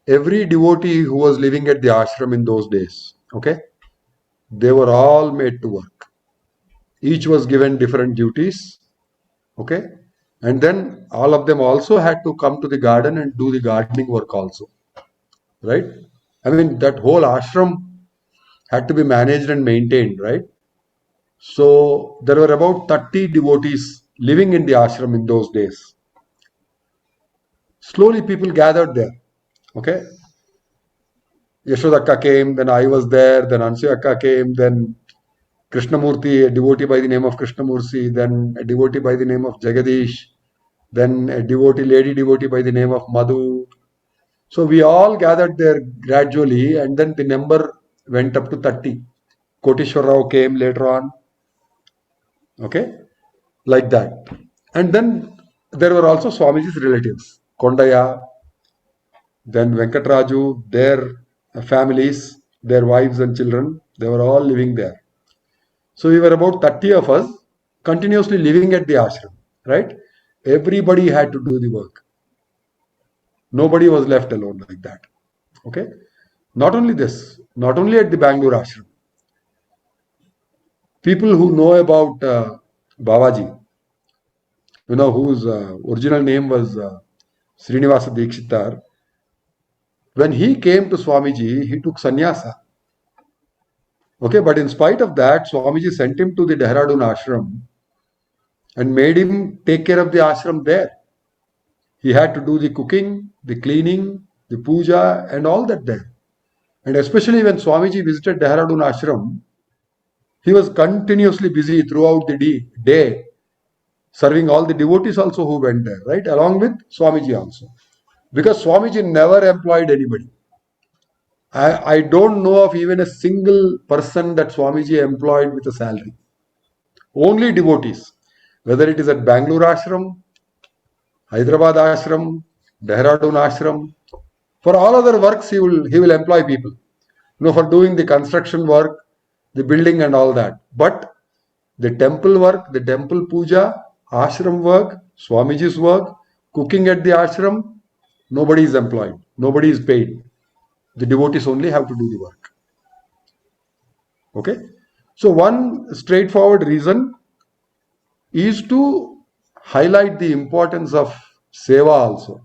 every devotee who was living at the ashram in those days, okay, they were all made to work. Each was given different duties, okay, and then all of them also had to come to the garden and do the gardening work also, right? I mean, that whole ashram had to be managed and maintained, right? So there were about 30 devotees living in the ashram in those days. Slowly people gathered there, okay. Yashodakka came, then I was there, then Ansuyakka came, then Krishnamurti, a devotee by the name of Krishnamurti, then a devotee by the name of Jagadish, then a devotee, lady devotee by the name of Madhu. So we all gathered there gradually, and then the number went up to 30. Koteshwar Rao came later on, okay, like that. And then there were also Swamiji's relatives, Kondaya, then Venkatraju, their families, their wives and children, they were all living there. So we were about 30 of us continuously living at the ashram, right? Everybody had to do the work. Nobody was left alone like that. Okay. Not only this, not only at the Bangalore ashram, people who know about Babaji, whose original name was Srinivasa Dikshitar, when he came to Swamiji, he took sannyasa. Okay, but in spite of that, Swamiji sent him to the Dehradun ashram and made him take care of the ashram there. He had to do the cooking, the cleaning, the puja, and all that there. And especially when Swamiji visited Dehradun ashram, he was continuously busy throughout the day, serving all the devotees also who went there, right? Along with Swamiji also. Because Swamiji never employed anybody. I don't know of even a single person that Swamiji employed with a salary. Only devotees. Whether it is at Bangalore ashram, Hyderabad ashram, Dehradun ashram, for all other works he will employ people. For doing the construction work, the building and all that. But the temple work, the temple puja, ashram work, Swamiji's work, cooking at the ashram, nobody is employed. Nobody is paid. The devotees only have to do the work. Okay. So one straightforward reason is to highlight the importance of seva also.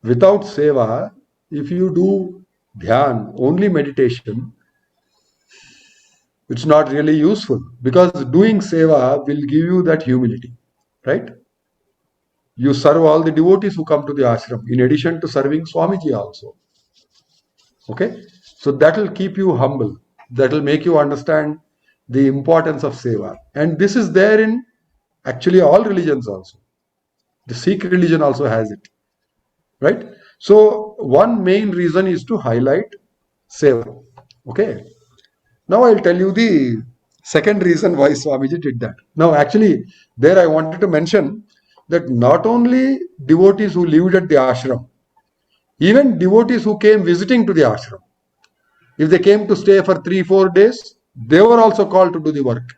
Without seva, if you do dhyan, only meditation, it's not really useful, because doing seva will give you that humility, right? You serve all the devotees who come to the ashram in addition to serving Swamiji also. Okay, so that will keep you humble. That will make you understand the importance of seva, and this is there in actually all religions also. The Sikh religion also has it, right? So one main reason is to highlight seva. Okay. Now I'll tell you the second reason why Swamiji did that. Now, actually, there I wanted to mention that not only devotees who lived at the ashram, even devotees who came visiting to the ashram, if they came to stay for 3-4 days, they were also called to do the work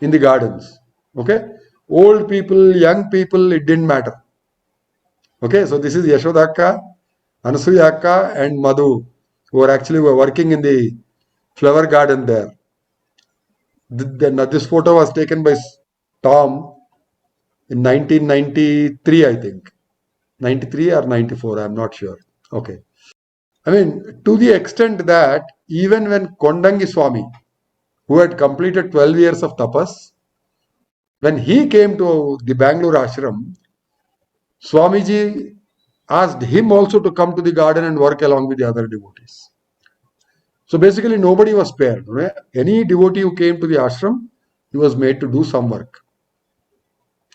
in the gardens. Okay, old people, young people, it didn't matter. Okay, so this is Yashodakka, Anasuyakka, and Madhu, who were working in the flower garden there. This photo was taken by Tom in 1993, I think. 93 or 94, I'm not sure. Okay. I mean, to the extent that even when Kondangi Swami, who had completed 12 years of tapas, when he came to the Bangalore ashram, Swamiji asked him also to come to the garden and work along with the other devotees. So basically, nobody was spared. Any devotee who came to the ashram, he was made to do some work.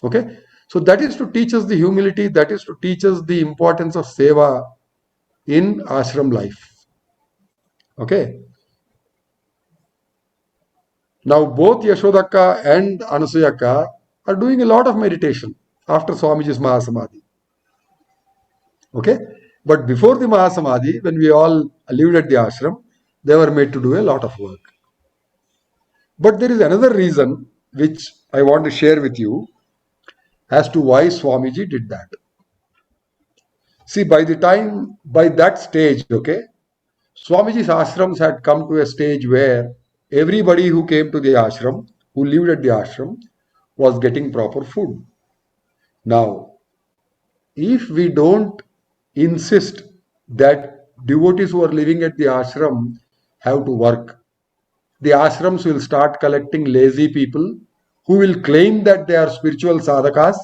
Okay, so that is to teach us the humility, that is to teach us the importance of seva in ashram life. Okay, now both Yashodakka and Anasuyakka are doing a lot of meditation after Swamiji's Mahasamadhi. Okay, but before the Mahasamadhi, when we all lived at the ashram, they were made to do a lot of work. But there is another reason which I want to share with you as to why Swamiji did that. See, by that stage, okay, Swamiji's ashrams had come to a stage where everybody who came to the ashram, who lived at the ashram, was getting proper food. Now, if we don't insist that devotees who are living at the ashram have to work, the ashrams will start collecting lazy people who will claim that they are spiritual sadhakas,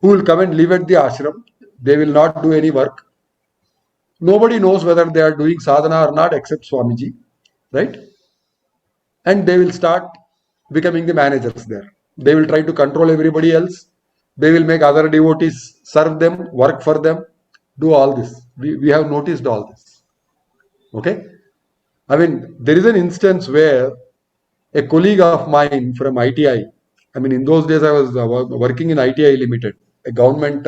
who will come and live at the ashram. They will not do any work. Nobody knows whether they are doing sadhana or not except Swamiji, right? And they will start becoming the managers there. They will try to control everybody else. They will make other devotees serve them, work for them, do all this. We have noticed all this. Okay? I mean, there is an instance where a colleague of mine from ITI, I mean, in those days I was working in ITI Limited, a government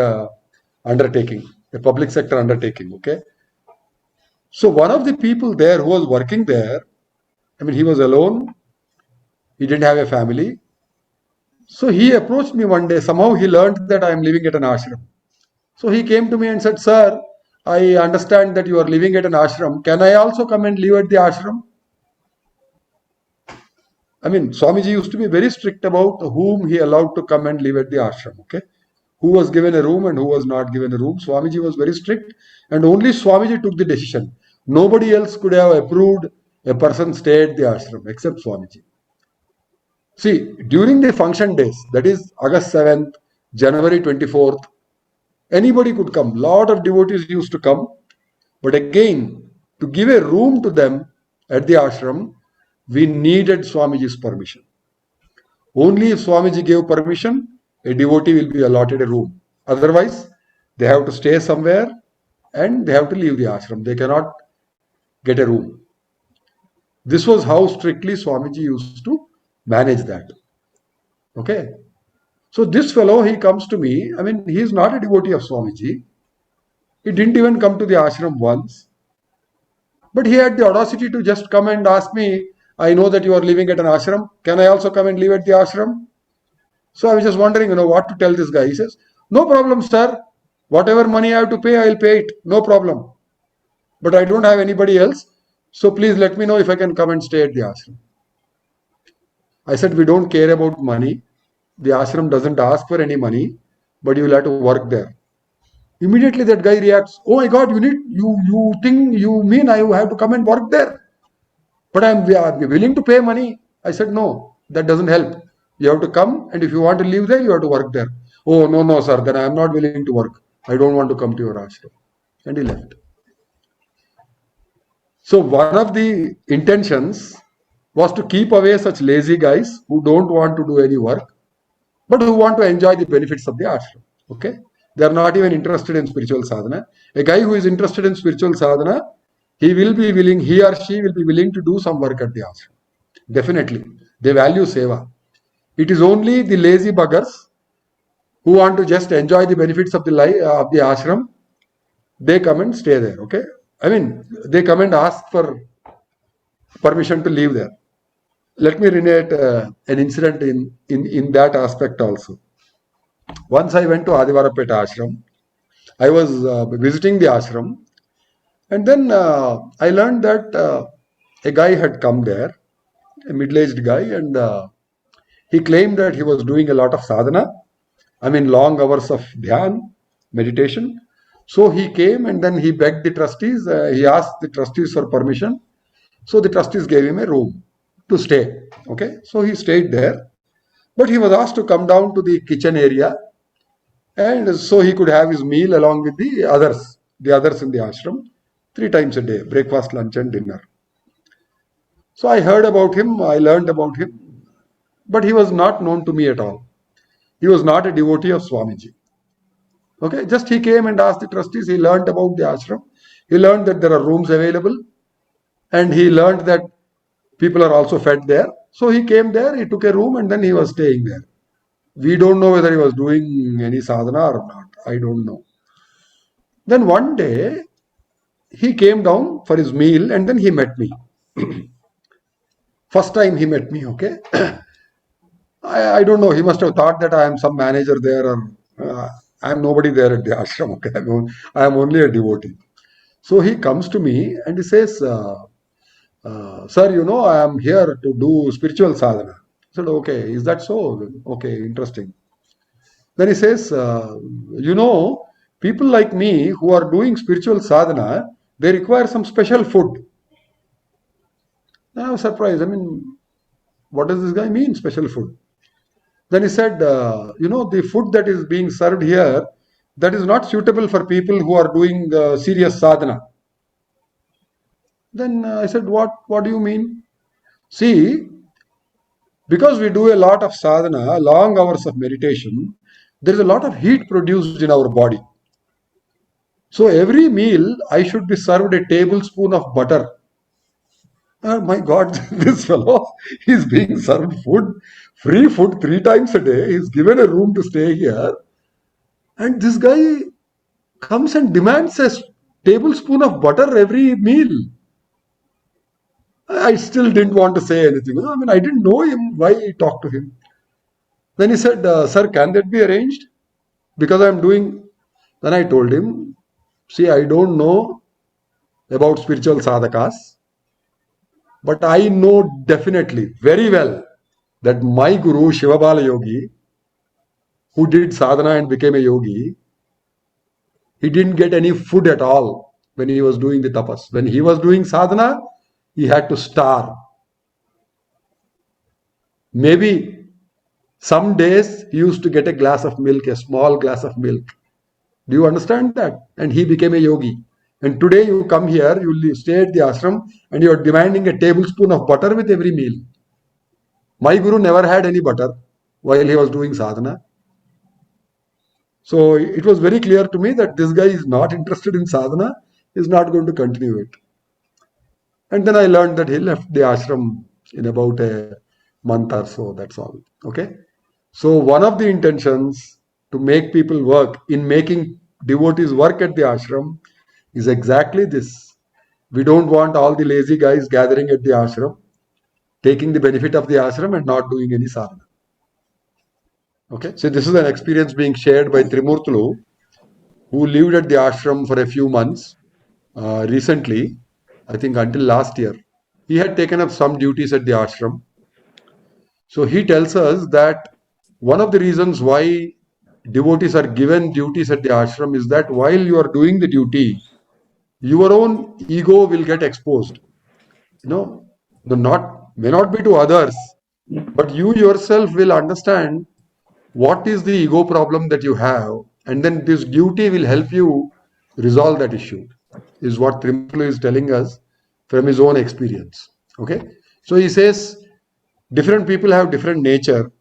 undertaking, a public sector undertaking. Okay? So one of the people there who was working there, I mean, he was alone. He didn't have a family. So he approached me one day. Somehow he learned that I am living at an ashram. So he came to me and said, "Sir, I understand that you are living at an ashram. Can I also come and live at the ashram?" I mean, Swamiji used to be very strict about whom he allowed to come and live at the ashram. Okay, who was given a room and who was not given a room. Swamiji was very strict, and only Swamiji took the decision. Nobody else could have approved a person stay at the ashram except Swamiji. See, during the function days, that is August 7th, January 24th, anybody could come. Lot of devotees used to come. But again, to give a room to them at the ashram, we needed Swamiji's permission. Only if Swamiji gave permission, a devotee will be allotted a room. Otherwise, they have to stay somewhere and they have to leave the ashram. They cannot get a room. This was how strictly Swamiji used to manage that. Okay. So this fellow, he comes to me. I mean, he is not a devotee of Swamiji. He didn't even come to the ashram once. But he had the audacity to just come and ask me, I know that you are living at an ashram. Can I also come and live at the ashram? So I was just wondering, what to tell this guy. He says, no problem, sir. Whatever money I have to pay, I will pay it. No problem. But I don't have anybody else. So please let me know if I can come and stay at the ashram. I said, we don't care about money. The ashram doesn't ask for any money, but you will have to work there. Immediately that guy reacts, oh my God, you mean I have to come and work there? But I'm willing to pay money. I said, no, that doesn't help. You have to come, and if you want to live there, you have to work there. Oh, no, sir, then I am not willing to work. I don't want to come to your ashram. And he left. So one of the intentions was to keep away such lazy guys who don't want to do any work, but who want to enjoy the benefits of the ashram. Okay? They are not even interested in spiritual sadhana. A guy who is interested in spiritual sadhana, he or she will be willing to do some work at the ashram. Definitely. They value seva. It is only the lazy buggers who want to just enjoy the benefits of the ashram. They come and stay there. Okay? I mean, they come and ask for permission to live there. Let me relate an incident in that aspect also. Once I went to Adivarapeta ashram. I was visiting the ashram, and then I learned that a guy had come there, a middle-aged guy, and he claimed that he was doing a lot of sadhana. I mean, long hours of dhyan, meditation. So he came and then he begged the trustees. He asked the trustees for permission. So the trustees gave him a room to stay. Okay, so he stayed there, but he was asked to come down to the kitchen area, and so he could have his meal along with the others in the ashram, 3 times a day, breakfast, lunch, and dinner. So I heard about him, I learned about him, but he was not known to me at all. He was not a devotee of Swamiji. Okay, just he came and asked the trustees. He learned about the ashram. He learned that there are rooms available, and he learned that people are also fed there. So he came there, he took a room, and then he was staying there. We don't know whether he was doing any sadhana or not. I don't know. Then one day, he came down for his meal and then he met me. First time he met me, okay? I don't know. He must have thought that I am some manager there, or I'm nobody there at the ashram. Okay, I'm only a devotee. So he comes to me and he says, sir, I am here to do spiritual sadhana. I said, okay, is that so? Okay, interesting. Then he says, people like me who are doing spiritual sadhana, they require some special food. I was surprised. I mean, what does this guy mean, special food? Then he said, the food that is being served here, that is not suitable for people who are doing serious sadhana. Then I said, what do you mean? See, because we do a lot of sadhana, long hours of meditation, there is a lot of heat produced in our body. So every meal, I should be served a tablespoon of butter. Oh my God, this fellow is being served food, free food 3 times a day. He's given a room to stay here. And this guy comes and demands a tablespoon of butter every meal. I still didn't want to say anything. I mean, I didn't know him, why I talked to him. Then he said, sir, can that be arranged? Because I'm doing. Then I told him, see, I don't know about spiritual sadhakas, but I know definitely, very well, that my guru, Shivabalayogi, who did sadhana and became a yogi, he didn't get any food at all when he was doing the tapas. When he was doing sadhana, he had to starve. Maybe some days he used to get a glass of milk, a small glass of milk. Do you understand that? And he became a yogi. And today you come here, you stay at the ashram, and you are demanding a tablespoon of butter with every meal. My guru never had any butter while he was doing sadhana. So it was very clear to me that this guy is not interested in sadhana, is not going to continue it. And then I learned that he left the ashram in about a month or so. That's all. Okay. So one of the intentions to make people work in making devotees work at the ashram is exactly this. We don't want all the lazy guys gathering at the ashram, taking the benefit of the ashram and not doing any sadhana. Okay. So this is an experience being shared by Trimurtulu, who lived at the ashram for a few months recently, I think until last year. He had taken up some duties at the ashram. So he tells us that one of the reasons why devotees are given duties at the ashram is that while you are doing the duty, your own ego will get exposed. Not may not be to others, but you yourself will understand what is the ego problem that you have, and then this duty will help you resolve that issue, is what Trimurti is telling us from his own experience. Okay, so he says different people have different nature,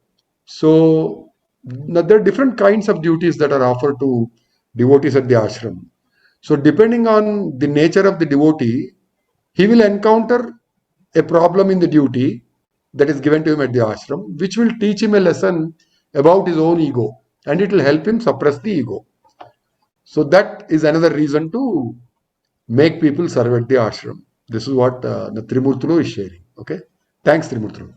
so there are different kinds of duties that are offered to devotees at the ashram. So depending on the nature of the devotee, he will encounter a problem in the duty that is given to him at the ashram, which will teach him a lesson about his own ego, and it will help him suppress the ego. So that is another reason to make people serve at the ashram. This is what the Trimurtulu is sharing. Okay. Thanks, Trimurtulu.